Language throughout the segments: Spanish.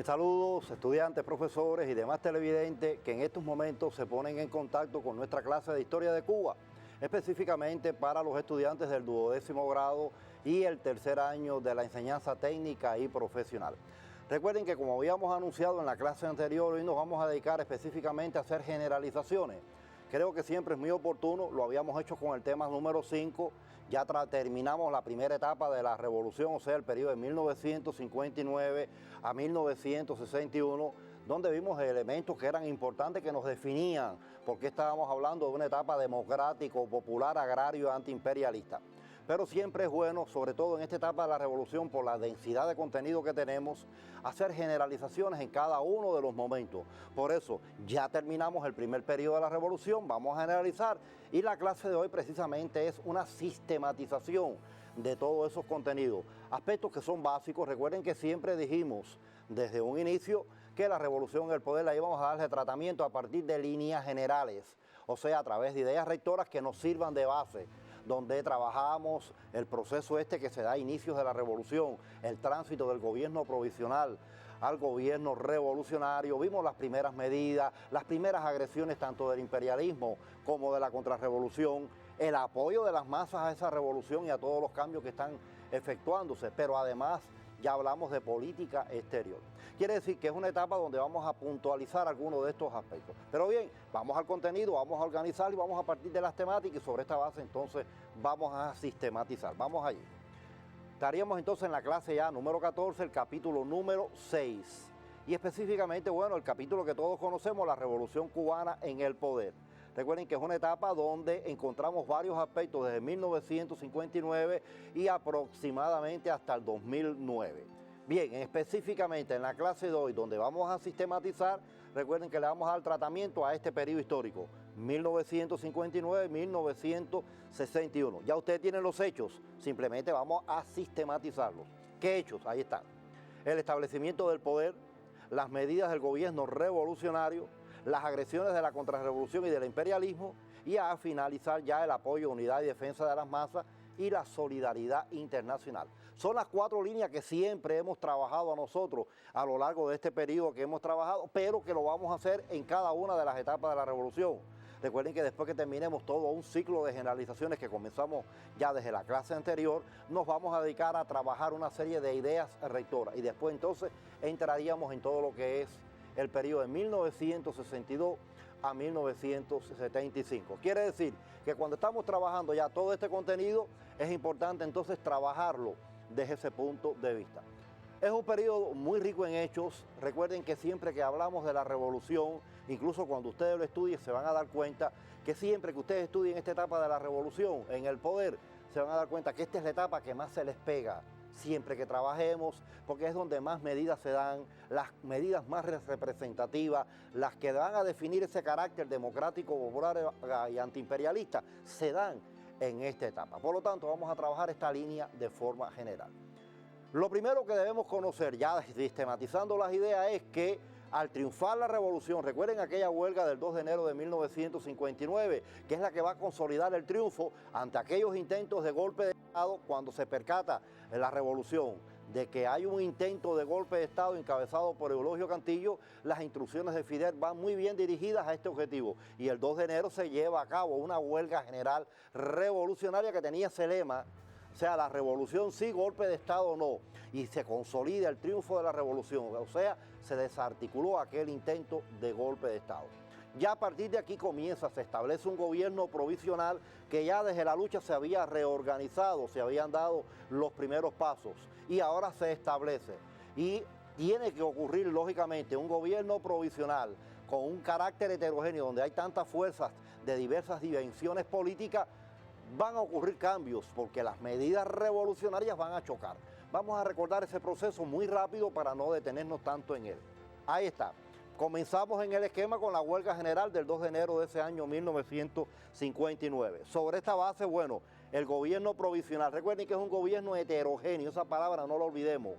Saludos, estudiantes, profesores y demás televidentes que en estos momentos se ponen en contacto con nuestra clase de Historia de Cuba, específicamente para los estudiantes del 12º grado y el tercer año de la enseñanza técnica y profesional. Recuerden que, como habíamos anunciado en la clase anterior, hoy nos vamos a dedicar específicamente a hacer generalizaciones. Creo que siempre es muy oportuno, lo habíamos hecho con el tema número 5, ya terminamos la primera etapa de la revolución, o sea, el periodo de 1959 a 1961, donde vimos elementos que eran importantes, que nos definían, porque estábamos hablando de una etapa democrático, popular, agrario, antiimperialista. Pero siempre es bueno, sobre todo en esta etapa de la revolución, por la densidad de contenido que tenemos, hacer generalizaciones en cada uno de los momentos. Por eso, ya terminamos el primer periodo de la revolución, vamos a generalizar, y la clase de hoy precisamente es una sistematización de todos esos contenidos. Aspectos que son básicos. Recuerden que siempre dijimos desde un inicio que la revolución en el poder la íbamos a darle tratamiento a partir de líneas generales, o sea, a través de ideas rectoras que nos sirvan de base, donde trabajamos el proceso que se da a inicios de la revolución, el tránsito del gobierno provisional al gobierno revolucionario. Vimos las primeras medidas, las primeras agresiones tanto del imperialismo como de la contrarrevolución, el apoyo de las masas a esa revolución y a todos los cambios que están efectuándose, pero además ya hablamos de política exterior. Quiere decir que es una etapa donde vamos a puntualizar algunos de estos aspectos. Pero bien, vamos al contenido, vamos a organizar y vamos a partir de las temáticas, y sobre esta base entonces vamos a sistematizar. Vamos allí. Estaríamos entonces en la clase ya número 14, el capítulo número 6. Y específicamente, bueno, el capítulo que todos conocemos, la Revolución Cubana en el poder. Recuerden que es una etapa donde encontramos varios aspectos desde 1959 y aproximadamente hasta el 2009. Bien, específicamente en la clase de hoy, donde vamos a sistematizar, recuerden que le vamos a dar tratamiento a este periodo histórico, 1959-1961. Ya ustedes tienen los hechos, simplemente vamos a sistematizarlos. ¿Qué hechos? Ahí están. El establecimiento del poder, las medidas del gobierno revolucionario, las agresiones de la contrarrevolución y del imperialismo, y a finalizar ya el apoyo, unidad y defensa de las masas y la solidaridad internacional. Son las 4 líneas que siempre hemos trabajado a nosotros a lo largo de este periodo que hemos trabajado, pero que lo vamos a hacer en cada una de las etapas de la revolución. Recuerden que después que terminemos todo un ciclo de generalizaciones que comenzamos ya desde la clase anterior, nos vamos a dedicar a trabajar una serie de ideas rectoras, y después entonces entraríamos en todo lo que es el periodo de 1962 a 1975. Quiere decir que cuando estamos trabajando ya todo este contenido, es importante entonces trabajarlo desde ese punto de vista. Es un periodo muy rico en hechos. Recuerden que siempre que hablamos de la revolución, incluso cuando ustedes lo estudien, se van a dar cuenta que siempre que ustedes estudien esta etapa de la revolución en el poder, se van a dar cuenta que esta es la etapa que más se les pega. Siempre que trabajemos, porque es donde más medidas se dan, las medidas más representativas, las que van a definir ese carácter democrático, popular y antiimperialista, se dan en esta etapa. Por lo tanto, vamos a trabajar esta línea de forma general. Lo primero que debemos conocer, ya sistematizando las ideas, es que al triunfar la revolución, recuerden aquella huelga del 2 de enero de 1959, que es la que va a consolidar el triunfo ante aquellos intentos de golpe de Estado, cuando se percata en la revolución de que hay un intento de golpe de Estado encabezado por Eulogio Cantillo, las instrucciones de Fidel van muy bien dirigidas a este objetivo. Y el 2 de enero se lleva a cabo una huelga general revolucionaria que tenía ese lema, o sea, la revolución sí, golpe de Estado no. Y se consolida el triunfo de la revolución, o sea, se desarticuló aquel intento de golpe de Estado. Ya a partir de aquí se establece un gobierno provisional que ya desde la lucha se había reorganizado, se habían dado los primeros pasos, y ahora se establece. Y tiene que ocurrir, lógicamente, un gobierno provisional con un carácter heterogéneo, donde hay tantas fuerzas de diversas dimensiones políticas. Van a ocurrir cambios porque las medidas revolucionarias van a chocar. Vamos a recordar ese proceso muy rápido para no detenernos tanto en él. Ahí está. Comenzamos en el esquema con la huelga general del 2 de enero de ese año 1959. Sobre esta base, bueno, el gobierno provisional, recuerden que es un gobierno heterogéneo, esa palabra no la olvidemos,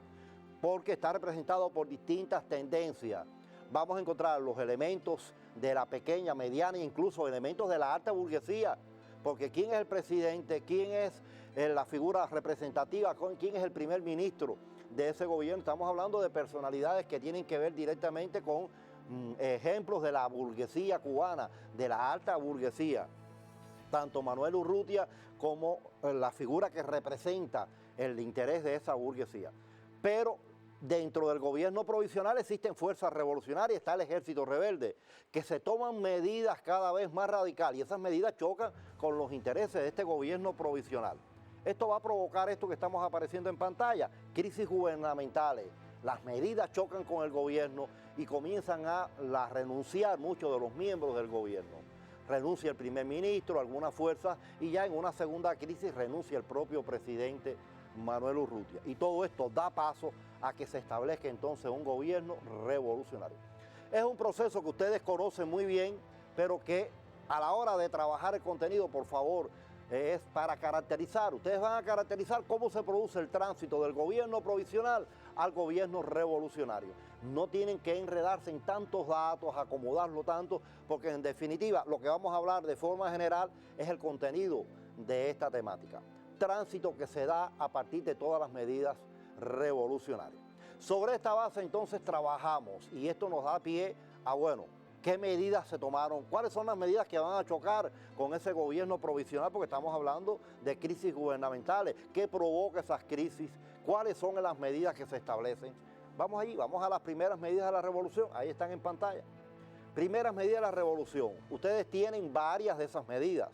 porque está representado por distintas tendencias. Vamos a encontrar los elementos de la pequeña, mediana e incluso elementos de la alta burguesía, porque ¿quién es el presidente? ¿Quién es la figura representativa? ¿Quién es el primer ministro? de ese gobierno. Estamos hablando de personalidades que tienen que ver directamente con ejemplos de la burguesía cubana, de la alta burguesía. Tanto Manuel Urrutia como la figura que representa el interés de esa burguesía. Pero dentro del gobierno provisional existen fuerzas revolucionarias, está el ejército rebelde, que se toman medidas cada vez más radicales y esas medidas chocan con los intereses de este gobierno provisional. Esto va a provocar esto que estamos apareciendo en pantalla, crisis gubernamentales. Las medidas chocan con el gobierno y comienzan a renunciar muchos de los miembros del gobierno. Renuncia el primer ministro, algunas fuerzas, y ya en una segunda crisis renuncia el propio presidente Manuel Urrutia. Y todo esto da paso a que se establezca entonces un gobierno revolucionario. Es un proceso que ustedes conocen muy bien, pero que a la hora de trabajar el contenido, por favor, es para caracterizar. Ustedes van a caracterizar cómo se produce el tránsito del gobierno provisional al gobierno revolucionario. No tienen que enredarse en tantos datos, acomodarlo tanto, porque en definitiva lo que vamos a hablar de forma general es el contenido de esta temática. Tránsito que se da a partir de todas las medidas revolucionarias. Sobre esta base entonces trabajamos y esto nos da pie a, ¿qué medidas se tomaron? ¿Cuáles son las medidas que van a chocar con ese gobierno provisional? Porque estamos hablando de crisis gubernamentales. ¿Qué provoca esas crisis? ¿Cuáles son las medidas que se establecen? Vamos allí, vamos a las primeras medidas de la revolución. Ahí están en pantalla. Primeras medidas de la revolución. Ustedes tienen varias de esas medidas.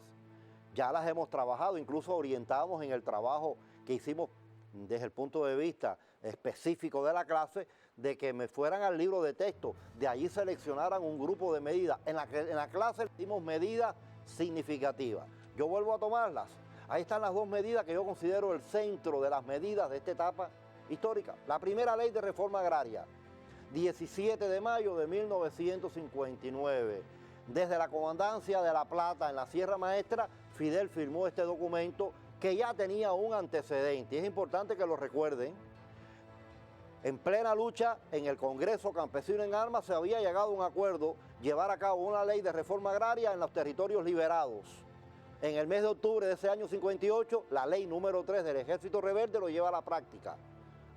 Ya las hemos trabajado, incluso orientamos en el trabajo que hicimos desde el punto de vista específico de la clase, de que me fueran al libro de texto, de allí seleccionaran un grupo de medidas. En la clase dimos medidas significativas. Yo vuelvo a tomarlas. Ahí están las dos medidas que yo considero el centro de las medidas de esta etapa histórica. La primera ley de reforma agraria, 17 de mayo de 1959. Desde la comandancia de La Plata en la Sierra Maestra, Fidel firmó este documento que ya tenía un antecedente. Y es importante que lo recuerden. En plena lucha en el Congreso Campesino en Armas se había llegado a un acuerdo, llevar a cabo una ley de reforma agraria en los territorios liberados. En el mes de octubre de ese año 58, la ley número 3 del Ejército Rebelde lo lleva a la práctica.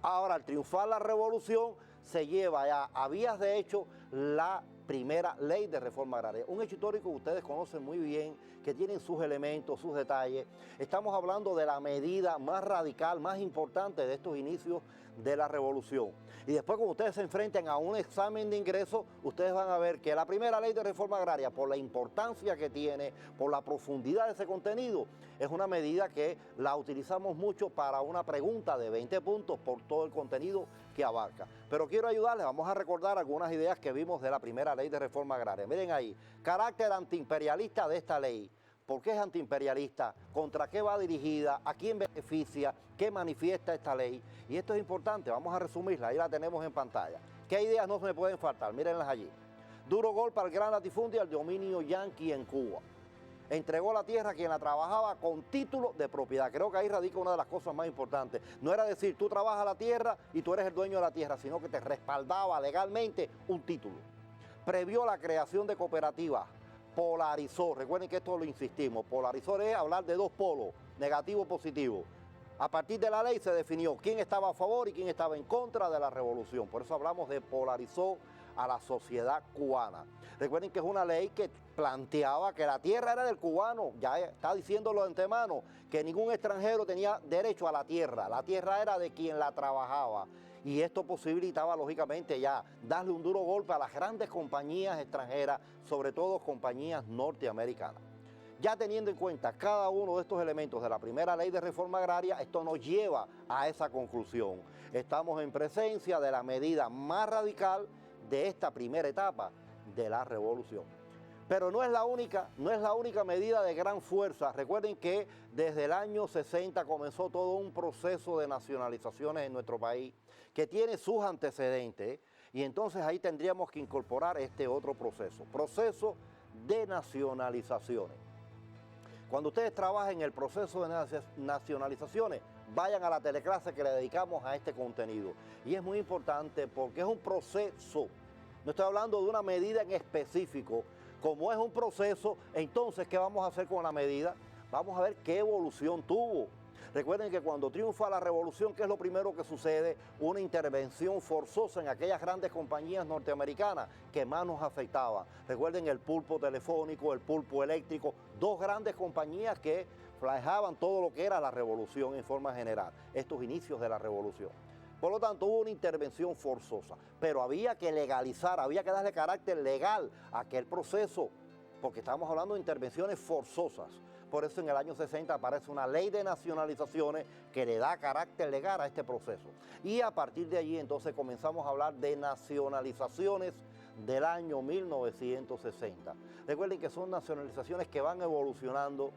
Ahora, al triunfar la revolución, se lleva ya a vías de hecho la primera ley de reforma agraria. Un hecho histórico que ustedes conocen muy bien, que tienen sus elementos, sus detalles. Estamos hablando de la medida más radical, más importante de estos inicios de la revolución. Y después, cuando ustedes se enfrenten a un examen de ingreso, ustedes van a ver que la primera ley de reforma agraria, por la importancia que tiene, por la profundidad de ese contenido, es una medida que la utilizamos mucho para una pregunta de 20 puntos por todo el contenido que abarca. Pero quiero ayudarles, vamos a recordar algunas ideas que vimos de la primera ley de reforma agraria. Miren ahí, carácter antiimperialista de esta ley. ¿Por qué es antiimperialista? ¿Contra qué va dirigida? ¿A quién beneficia? ¿Qué manifiesta esta ley? Y esto es importante, vamos a resumirla, ahí la tenemos en pantalla. ¿Qué ideas no se me pueden faltar? Mírenlas allí. Duro golpe al gran latifundio y al dominio yanqui en Cuba. Entregó la tierra a quien la trabajaba con título de propiedad. Creo que ahí radica una de las cosas más importantes. No era decir, tú trabajas la tierra y tú eres el dueño de la tierra, sino que te respaldaba legalmente un título. Previó la creación de cooperativas. Polarizó, recuerden que esto lo insistimos, polarizó es hablar de dos polos, negativo y positivo. A partir de la ley se definió quién estaba a favor y quién estaba en contra de la revolución, por eso hablamos de polarizó a la sociedad cubana. Recuerden que es una ley que planteaba que la tierra era del cubano, ya está diciéndolo de antemano, que ningún extranjero tenía derecho a la tierra era de quien la trabajaba. Y esto posibilitaba, lógicamente, ya darle un duro golpe a las grandes compañías extranjeras, sobre todo compañías norteamericanas. Ya teniendo en cuenta cada uno de estos elementos de la primera ley de reforma agraria, esto nos lleva a esa conclusión. Estamos en presencia de la medida más radical de esta primera etapa de la revolución. Pero no es la única medida de gran fuerza. Recuerden que desde el año 60 comenzó todo un proceso de nacionalizaciones en nuestro país que tiene sus antecedentes, y entonces ahí tendríamos que incorporar este otro proceso de nacionalizaciones. Cuando ustedes trabajen en el proceso de nacionalizaciones, vayan a la teleclase que le dedicamos a este contenido. Y es muy importante porque es un proceso, no estoy hablando de una medida en específico. Como es un proceso, entonces, ¿qué vamos a hacer con la medida? Vamos a ver qué evolución tuvo. Recuerden que cuando triunfa la revolución, ¿qué es lo primero que sucede? Una intervención forzosa en aquellas grandes compañías norteamericanas que más nos afectaban. Recuerden el pulpo telefónico, el pulpo eléctrico, dos grandes compañías que reflejaban todo lo que era la revolución en forma general, estos inicios de la revolución. Por lo tanto, hubo una intervención forzosa, pero había que legalizar, había que darle carácter legal a aquel proceso, porque estamos hablando de intervenciones forzosas. Por eso en el año 60 aparece una ley de nacionalizaciones que le da carácter legal a este proceso. Y a partir de allí entonces comenzamos a hablar de nacionalizaciones del año 1960. Recuerden que son nacionalizaciones que van evolucionando.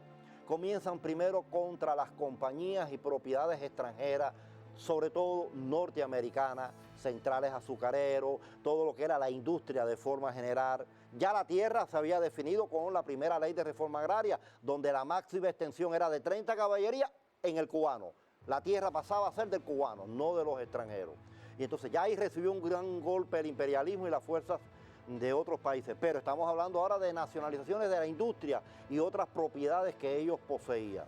Comienzan primero contra las compañías y propiedades extranjeras, sobre todo norteamericanas, centrales azucareros, todo lo que era la industria de forma general. Ya la tierra se había definido con la primera ley de reforma agraria, donde la máxima extensión era de 30 caballerías en el cubano. La tierra pasaba a ser del cubano, no de los extranjeros. Y entonces ya ahí recibió un gran golpe el imperialismo y las fuerzas de otros países. Pero estamos hablando ahora de nacionalizaciones de la industria y otras propiedades que ellos poseían.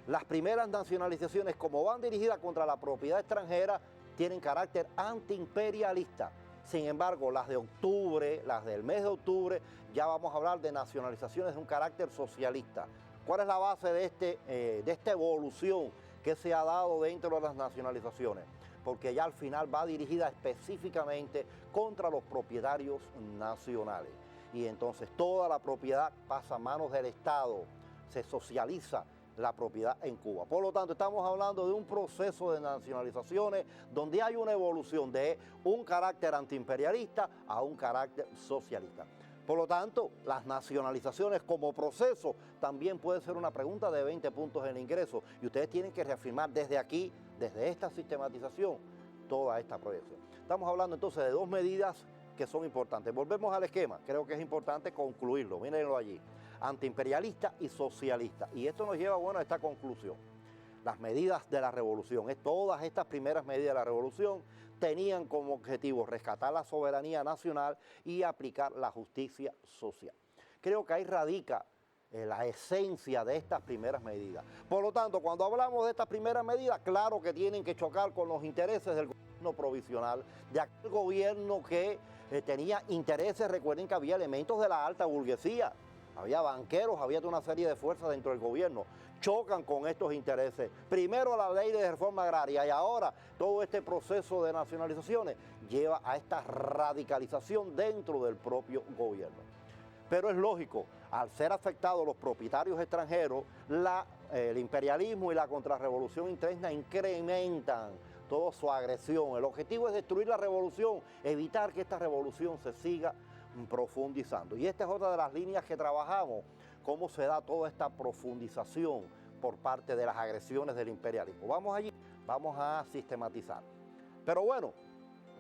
Las primeras nacionalizaciones, como van dirigidas contra la propiedad extranjera, tienen carácter antiimperialista. Sin embargo, las de octubre, las del mes de octubre, ya vamos a hablar de nacionalizaciones de un carácter socialista. ¿Cuál es la base de esta evolución que se ha dado dentro de las nacionalizaciones? Porque ya al final va dirigida específicamente contra los propietarios nacionales. Y entonces toda la propiedad pasa a manos del Estado, se socializa la propiedad en Cuba. Por lo tanto, estamos hablando de un proceso de nacionalizaciones donde hay una evolución de un carácter antiimperialista a un carácter socialista. Por lo tanto, las nacionalizaciones como proceso también puede ser una pregunta de 20 puntos en el ingreso y ustedes tienen que reafirmar desde aquí, desde esta sistematización, toda esta proyección. Estamos hablando entonces de dos medidas que son importantes. Volvemos al esquema, creo que es importante concluirlo, mírenlo allí. Antiimperialista y socialista. Y esto nos lleva, bueno, a esta conclusión. Las medidas de la revolución, todas estas primeras medidas de la revolución tenían como objetivo rescatar la soberanía nacional y aplicar la justicia social. Creo que ahí radica la esencia de estas primeras medidas. Por lo tanto, cuando hablamos de estas primeras medidas, claro que tienen que chocar con los intereses del gobierno provisional, de aquel gobierno que tenía intereses. Recuerden que había elementos de la alta burguesía, había banqueros, había toda una serie de fuerzas dentro del gobierno, chocan con estos intereses. Primero la ley de reforma agraria y ahora todo este proceso de nacionalizaciones lleva a esta radicalización dentro del propio gobierno. Pero es lógico, al ser afectados los propietarios extranjeros, el imperialismo y la contrarrevolución interna incrementan toda su agresión. El objetivo es destruir la revolución, evitar que esta revolución se siga profundizando. Y esta es otra de las líneas que trabajamos, cómo se da toda esta profundización por parte de las agresiones del imperialismo. Vamos allí, vamos a sistematizar. Pero bueno,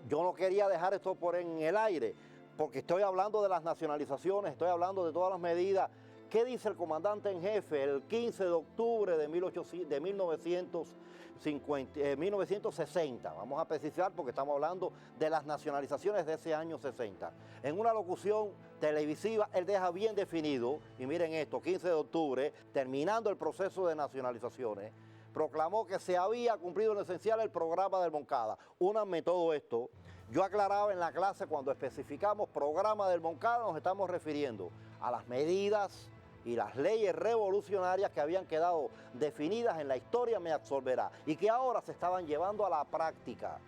yo no quería dejar esto por en el aire, porque estoy hablando de las nacionalizaciones, estoy hablando de todas las medidas. ¿Qué dice el comandante en jefe el 15 de octubre de 1960? Vamos a precisar porque estamos hablando de las nacionalizaciones de ese año 60. En una locución televisiva, él deja bien definido, y miren esto, 15 de octubre, terminando el proceso de nacionalizaciones, proclamó que se había cumplido en esencial el programa del Moncada. Únanme todo esto. Yo aclaraba en la clase cuando especificamos programa del Moncada, nos estamos refiriendo a las medidas y las leyes revolucionarias que habían quedado definidas en la historia me absolverá y que ahora se estaban llevando a la práctica.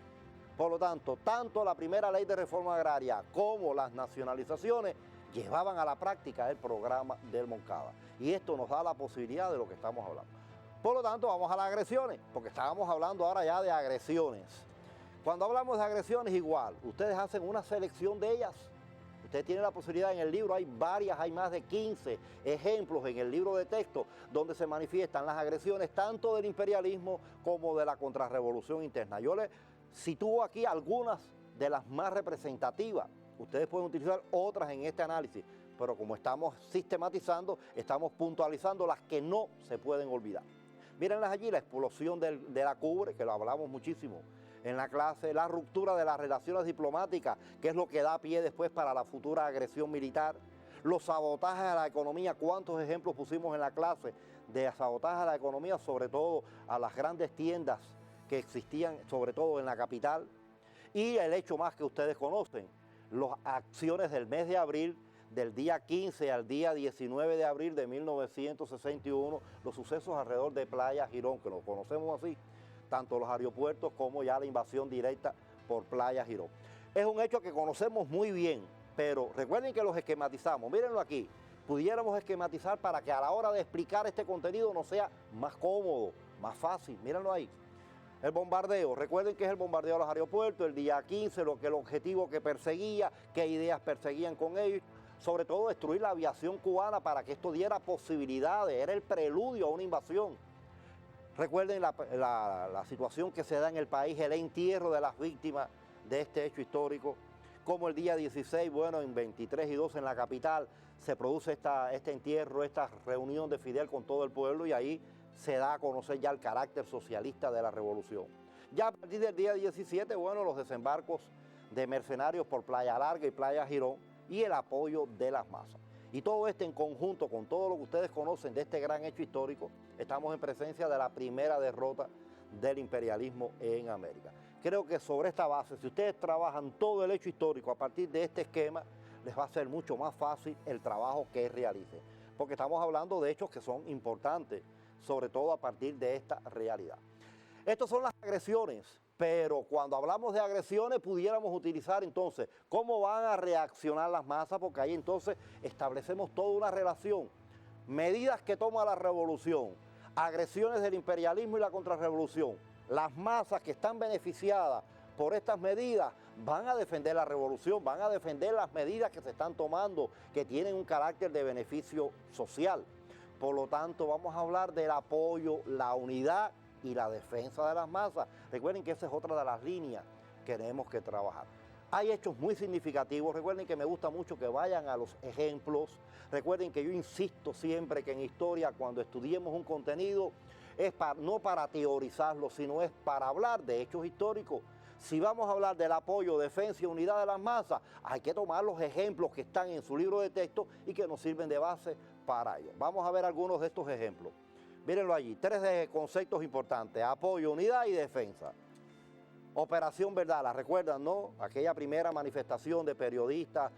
Por lo tanto, tanto la primera ley de reforma agraria como las nacionalizaciones llevaban a la práctica el programa del Moncada. Y esto nos da la posibilidad de lo que estamos hablando. Por lo tanto, vamos a las agresiones, porque estábamos hablando ahora ya de agresiones. Cuando hablamos de agresiones, igual, ustedes hacen una selección de ellas. Ustedes tienen la posibilidad, en el libro hay varias, hay más de 15 ejemplos en el libro de texto donde se manifiestan las agresiones tanto del imperialismo como de la contrarrevolución interna. Yo les sitúo aquí algunas de las más representativas. Ustedes pueden utilizar otras en este análisis, pero como estamos sistematizando, estamos puntualizando las que no se pueden olvidar. Mírenlas allí, la explosión de la cubre, que lo hablamos muchísimo en la clase, la ruptura de las relaciones diplomáticas, que es lo que da pie después para la futura agresión militar, Los sabotajes a la economía, ¿cuántos ejemplos pusimos en la clase de sabotaje a la economía, sobre todo a las grandes tiendas que existían, sobre todo en la capital? Y el hecho más que ustedes conocen, las acciones del mes de abril, del día 15 al día 19 de abril de 1961, los sucesos alrededor de Playa Girón, que los conocemos así, tanto los aeropuertos como ya la invasión directa por Playa Girón. Es un hecho que conocemos muy bien, pero recuerden que los esquematizamos, mírenlo aquí, pudiéramos esquematizar para que a la hora de explicar este contenido nos sea más cómodo, más fácil, mírenlo ahí. El bombardeo, recuerden que es el bombardeo a los aeropuertos, el día 15, el objetivo que perseguía, qué ideas perseguían con ellos, sobre todo destruir la aviación cubana para que esto diera posibilidades, era el preludio a una invasión. Recuerden la situación que se da en el país, el entierro de las víctimas de este hecho histórico, como el día 16, bueno, en 23 y 2 en la capital, se produce este entierro, esta reunión de Fidel con todo el pueblo y ahí se da a conocer ya el carácter socialista de la revolución. Ya a partir del día 17, bueno, los desembarcos de mercenarios por Playa Larga y Playa Girón y el apoyo de las masas. Y todo esto en conjunto con todo lo que ustedes conocen de este gran hecho histórico, estamos en presencia de la primera derrota del imperialismo en América. Creo que sobre esta base, si ustedes trabajan todo el hecho histórico a partir de este esquema, les va a ser mucho más fácil el trabajo que realicen. Porque estamos hablando de hechos que son importantes, sobre todo a partir de esta realidad. Estas son las agresiones, pero cuando hablamos de agresiones pudiéramos utilizar entonces cómo van a reaccionar las masas, porque ahí entonces establecemos toda una relación. Medidas que toma la revolución, agresiones del imperialismo y la contrarrevolución. Las masas que están beneficiadas por estas medidas van a defender la revolución, van a defender las medidas que se están tomando, que tienen un carácter de beneficio social. Por lo tanto, vamos a hablar del apoyo, la unidad y la defensa de las masas. Recuerden que esa es otra de las líneas que tenemos que trabajar. Hay hechos muy significativos. Recuerden que me gusta mucho que vayan a los ejemplos. Recuerden que yo insisto siempre que en historia, cuando estudiemos un contenido, es no para teorizarlo, sino es para hablar de hechos históricos. Si vamos a hablar del apoyo, defensa y unidad de las masas, hay que tomar los ejemplos que están en su libro de texto y que nos sirven de base para ello. Vamos a ver algunos de estos ejemplos. Mírenlo allí, 3 conceptos importantes: apoyo, unidad y defensa. Operación Verdad, ¿la recuerdan, no? Aquella primera manifestación de periodistas,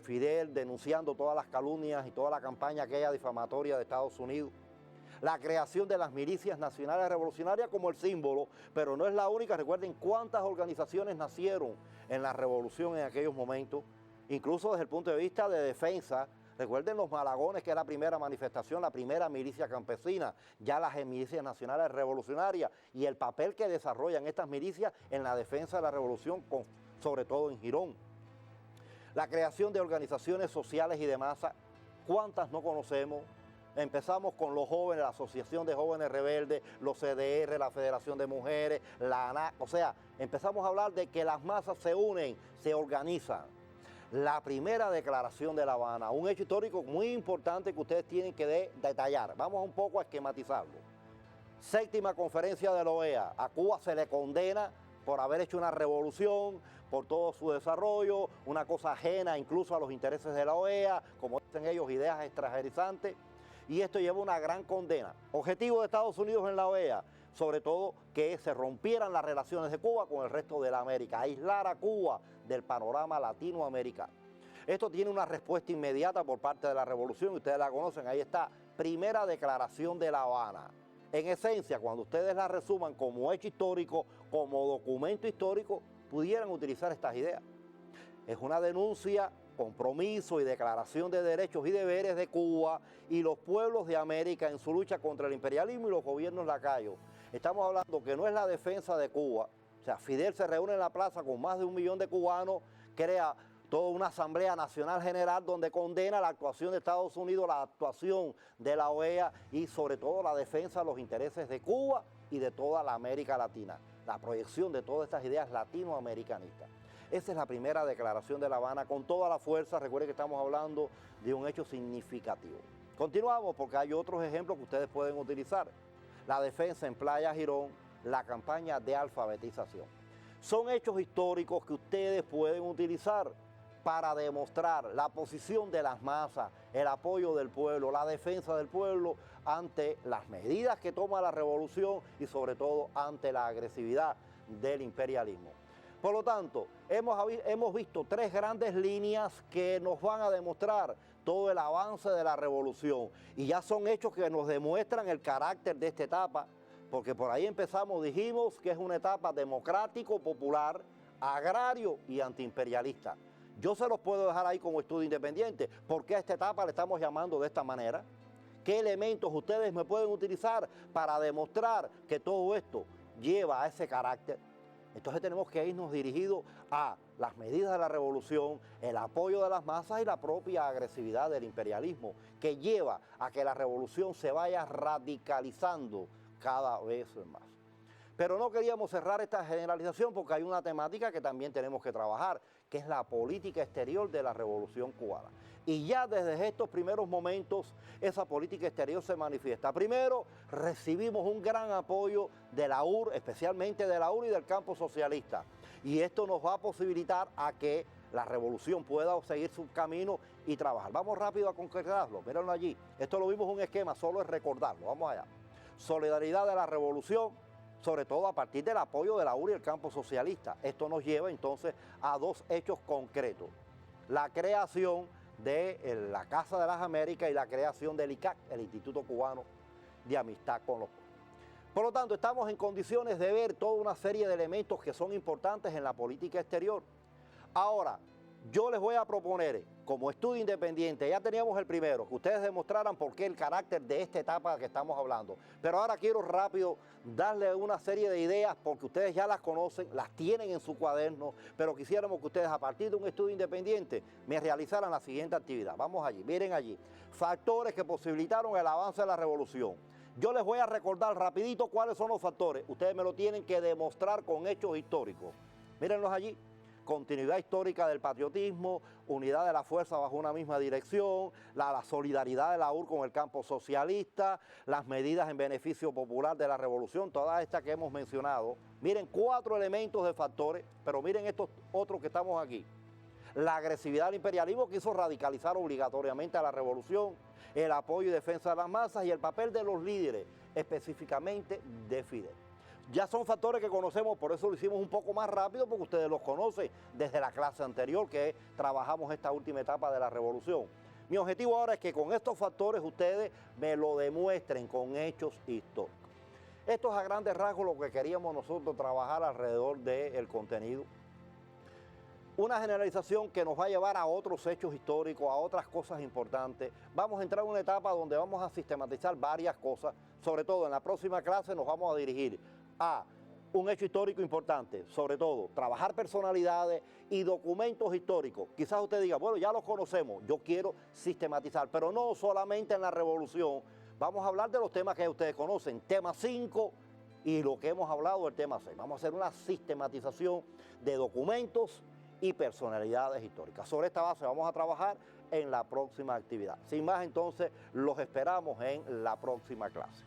Fidel denunciando todas las calumnias y toda la campaña aquella difamatoria de Estados Unidos. La creación de las milicias nacionales revolucionarias como el símbolo, pero no es la única. Recuerden cuántas organizaciones nacieron en la revolución en aquellos momentos, incluso desde el punto de vista de defensa. Recuerden los Malagones, que es la primera manifestación, la primera milicia campesina, ya las milicias nacionales revolucionarias y el papel que desarrollan estas milicias en la defensa de la revolución, sobre todo en Girón. La creación de organizaciones sociales y de masa, ¿cuántas no conocemos? Empezamos con los jóvenes, la Asociación de Jóvenes Rebeldes, los CDR, la Federación de Mujeres, la ANAC. O sea, empezamos a hablar de que las masas se unen, se organizan. La primera declaración de La Habana, un hecho histórico muy importante que ustedes tienen que detallar. Vamos un poco a esquematizarlo. 7ª conferencia de la OEA. A Cuba se le condena por haber hecho una revolución, por todo su desarrollo, una cosa ajena incluso a los intereses de la OEA, como dicen ellos, ideas extranjerizantes. Y esto lleva una gran condena. Objetivo de Estados Unidos en la OEA, sobre todo que se rompieran las relaciones de Cuba con el resto de la América, aislar a Cuba del panorama latinoamericano. Esto tiene una respuesta inmediata por parte de la revolución, ustedes la conocen, ahí está, primera declaración de La Habana. En esencia, cuando ustedes la resuman como hecho histórico, como documento histórico, pudieran utilizar estas ideas. Es una denuncia, compromiso y declaración de derechos y deberes de Cuba y los pueblos de América en su lucha contra el imperialismo y los gobiernos lacayos. Estamos hablando que no es la defensa de Cuba. O sea, Fidel se reúne en la plaza con más de 1 millón de cubanos, crea toda una Asamblea Nacional General donde condena la actuación de Estados Unidos, la actuación de la OEA y sobre todo la defensa de los intereses de Cuba y de toda la América Latina. La proyección de todas estas ideas latinoamericanistas. Esa es la primera declaración de La Habana con toda la fuerza. Recuerden que estamos hablando de un hecho significativo. Continuamos porque hay otros ejemplos que ustedes pueden utilizar. La defensa en Playa Girón, la campaña de alfabetización. Son hechos históricos que ustedes pueden utilizar. para demostrar la posición de las masas, el apoyo del pueblo, la defensa del pueblo ante las medidas que toma la revolución y sobre todo ante la agresividad del imperialismo. Por lo tanto, hemos visto tres grandes líneas que nos van a demostrar todo el avance de la revolución y ya son hechos que nos demuestran el carácter de esta etapa, porque por ahí empezamos, dijimos que es una etapa democrático, popular, agrario y antiimperialista. Yo se los puedo dejar ahí como estudio independiente. ¿Por qué a esta etapa le estamos llamando de esta manera? ¿Qué elementos ustedes me pueden utilizar para demostrar que todo esto lleva a ese carácter? Entonces tenemos que irnos dirigidos a las medidas de la revolución, el apoyo de las masas y la propia agresividad del imperialismo, que lleva a que la revolución se vaya radicalizando cada vez más. Pero no queríamos cerrar esta generalización porque hay una temática que también tenemos que trabajar, que es la política exterior de la Revolución Cubana. Y ya desde estos primeros momentos esa política exterior se manifiesta. Primero, recibimos un gran apoyo de la UR, especialmente de la UR y del campo socialista. Y esto nos va a posibilitar a que la revolución pueda seguir su camino y trabajar. Vamos rápido a concretarlo, mírenlo allí. Esto lo vimos en un esquema, solo es recordarlo, vamos allá. Solidaridad de la revolución, sobre todo a partir del apoyo de la UR y el campo socialista. Esto nos lleva entonces a dos hechos concretos. La creación de la Casa de las Américas y la creación del ICAC, el Instituto Cubano de Amistad con los Pueblos. Por lo tanto, estamos en condiciones de ver toda una serie de elementos que son importantes en la política exterior. Ahora, yo les voy a proponer, como estudio independiente, ya teníamos el primero, que ustedes demostraran por qué el carácter de esta etapa que estamos hablando. Pero ahora quiero rápido darle una serie de ideas, porque ustedes ya las conocen, las tienen en su cuaderno, pero quisiéramos que ustedes a partir de un estudio independiente me realizaran la siguiente actividad. Vamos allí, miren allí. Factores que posibilitaron el avance de la revolución. Yo les voy a recordar rapidito cuáles son los factores. Ustedes me lo tienen que demostrar con hechos históricos. Mírenlos allí. Continuidad histórica del patriotismo, unidad de la fuerza bajo una misma dirección, la solidaridad de la UR con el campo socialista, las medidas en beneficio popular de la revolución, todas estas que hemos mencionado. Miren, 4 elementos de factores, pero miren estos otros que estamos aquí. La agresividad del imperialismo que hizo radicalizar obligatoriamente a la revolución, el apoyo y defensa de las masas y el papel de los líderes, específicamente de Fidel. Ya son factores que conocemos, por eso lo hicimos un poco más rápido, porque ustedes los conocen desde la clase anterior que trabajamos esta última etapa de la revolución. Mi objetivo ahora es que con estos factores ustedes me lo demuestren con hechos históricos. Esto es a grandes rasgos lo que queríamos nosotros trabajar alrededor del contenido. Una generalización que nos va a llevar a otros hechos históricos, a otras cosas importantes. Vamos a entrar en una etapa donde vamos a sistematizar varias cosas, sobre todo en la próxima clase nos vamos a dirigir a un hecho histórico importante, sobre todo trabajar personalidades y documentos históricos. Quizás usted diga, bueno, ya los conocemos, yo quiero sistematizar, pero no solamente en la revolución. Vamos a hablar de los temas que ustedes conocen, tema 5 y lo que hemos hablado del tema 6. Vamos a hacer una sistematización de documentos y personalidades históricas. Sobre esta base vamos a trabajar en la próxima actividad. Sin más, entonces, los esperamos en la próxima clase.